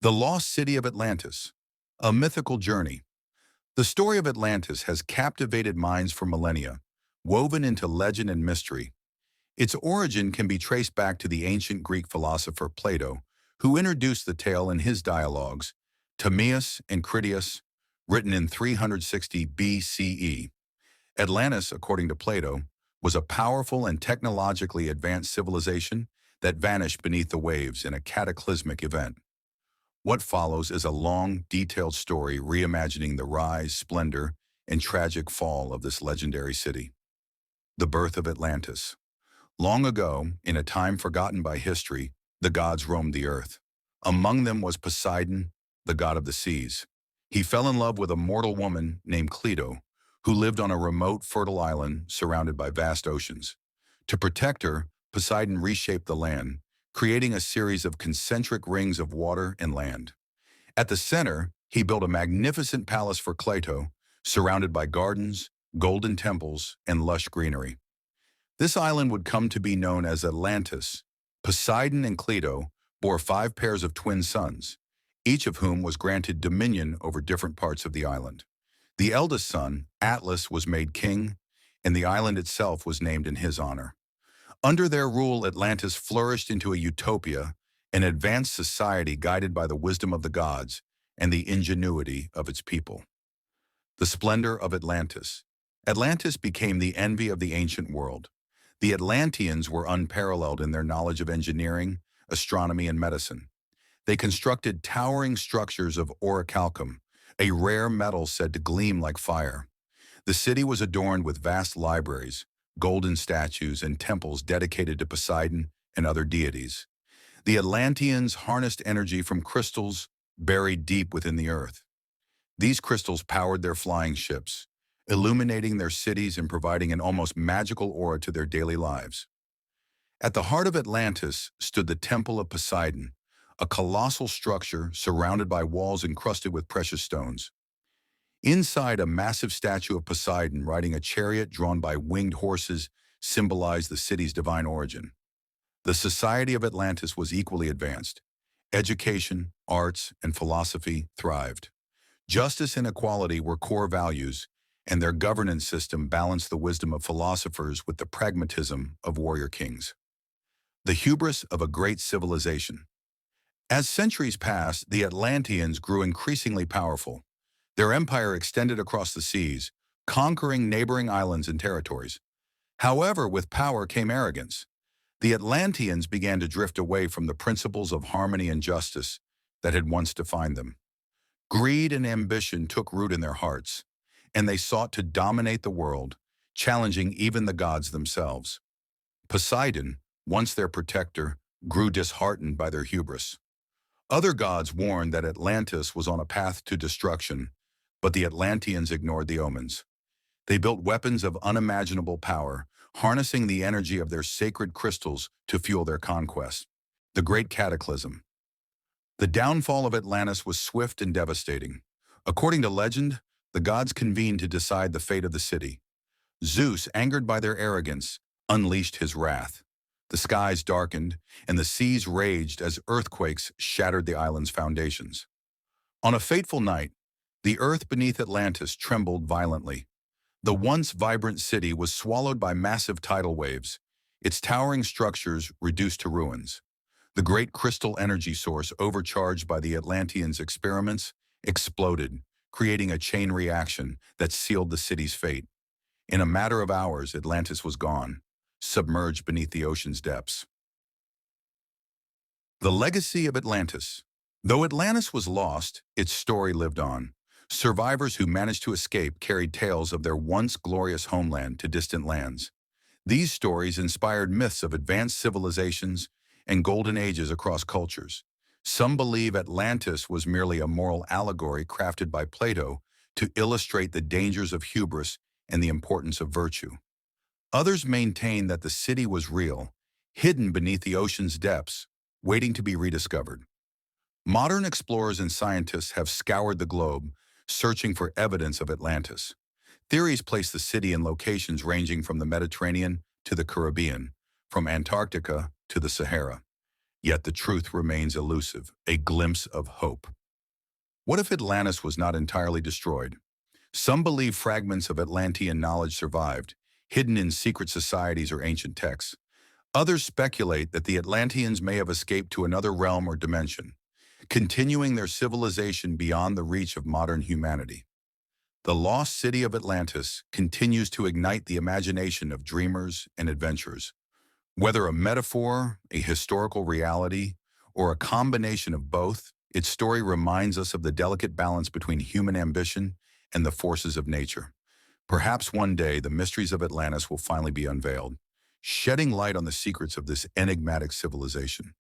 The Lost City of Atlantis, a mythical journey. The story of Atlantis has captivated minds for millennia, woven into legend and mystery. Its origin can be traced back to the ancient Greek philosopher Plato, who introduced the tale in his dialogues, Timaeus and Critias, written in 360 BCE. Atlantis, according to Plato, was a powerful and technologically advanced civilization that vanished beneath the waves in a cataclysmic event. What follows is a long, detailed story reimagining the rise, splendor, and tragic fall of this legendary city. The birth of Atlantis. Long ago, in a time forgotten by history, the gods roamed the earth. Among them was Poseidon, the god of the seas. He fell in love with a mortal woman named Cleito, who lived on a remote, fertile island surrounded by vast oceans. To protect her, Poseidon reshaped the land, creating a series of concentric rings of water and land. At the center, he built a magnificent palace for Cleito, surrounded by gardens, golden temples, and lush greenery. This island would come to be known as Atlantis. Poseidon and Cleito bore 5 pairs of twin sons, each of whom was granted dominion over different parts of the island. The eldest son, Atlas, was made king, and the island itself was named in his honor. Under their rule, Atlantis flourished into a utopia, an advanced society guided by the wisdom of the gods and the ingenuity of its people. The splendor of Atlantis. Atlantis became the envy of the ancient world. The Atlanteans were unparalleled in their knowledge of engineering, astronomy, and medicine. They constructed towering structures of orichalcum, a rare metal said to gleam like fire. The city was adorned with vast libraries, golden statues, and temples dedicated to Poseidon and other deities. The Atlanteans harnessed energy from crystals buried deep within the earth. These crystals powered their flying ships, illuminating their cities and providing an almost magical aura to their daily lives. At the heart of Atlantis stood the Temple of Poseidon, a colossal structure surrounded by walls encrusted with precious stones. Inside, a massive statue of Poseidon riding a chariot drawn by winged horses symbolized the city's divine origin. The society of Atlantis was equally advanced. Education, arts, and philosophy thrived. Justice and equality were core values, and their governance system balanced the wisdom of philosophers with the pragmatism of warrior kings. The hubris of a great civilization. As centuries passed, the Atlanteans grew increasingly powerful. Their empire extended across the seas, conquering neighboring islands and territories. However, with power came arrogance. The Atlanteans began to drift away from the principles of harmony and justice that had once defined them. Greed and ambition took root in their hearts, and they sought to dominate the world, challenging even the gods themselves. Poseidon, once their protector, grew disheartened by their hubris. Other gods warned that Atlantis was on a path to destruction, but the Atlanteans ignored the omens. They built weapons of unimaginable power, harnessing the energy of their sacred crystals to fuel their conquest. The Great Cataclysm. The downfall of Atlantis was swift and devastating. According to legend, the gods convened to decide the fate of the city. Zeus, angered by their arrogance, unleashed his wrath. The skies darkened, and the seas raged as earthquakes shattered the island's foundations. On a fateful night, the earth beneath Atlantis trembled violently. The once vibrant city was swallowed by massive tidal waves, its towering structures reduced to ruins. The great crystal energy source, overcharged by the Atlanteans' experiments, exploded, creating a chain reaction that sealed the city's fate. In a matter of hours, Atlantis was gone, submerged beneath the ocean's depths. The legacy of Atlantis. Though Atlantis was lost, its story lived on. Survivors who managed to escape carried tales of their once glorious homeland to distant lands. These stories inspired myths of advanced civilizations and golden ages across cultures. Some believe Atlantis was merely a moral allegory crafted by Plato to illustrate the dangers of hubris and the importance of virtue. Others maintain that the city was real, hidden beneath the ocean's depths, waiting to be rediscovered. Modern explorers and scientists have scoured the globe, searching for evidence of Atlantis. Theories place the city in locations ranging from the Mediterranean to the Caribbean, from Antarctica to the Sahara. Yet the truth remains elusive, a glimpse of hope. What if Atlantis was not entirely destroyed? Some believe fragments of Atlantean knowledge survived, hidden in secret societies or ancient texts. Others speculate that the Atlanteans may have escaped to another realm or dimension, continuing their civilization beyond the reach of modern humanity. The Lost City of Atlantis continues to ignite the imagination of dreamers and adventurers. Whether a metaphor, a historical reality, or a combination of both, its story reminds us of the delicate balance between human ambition and the forces of nature. Perhaps one day the mysteries of Atlantis will finally be unveiled, shedding light on the secrets of this enigmatic civilization.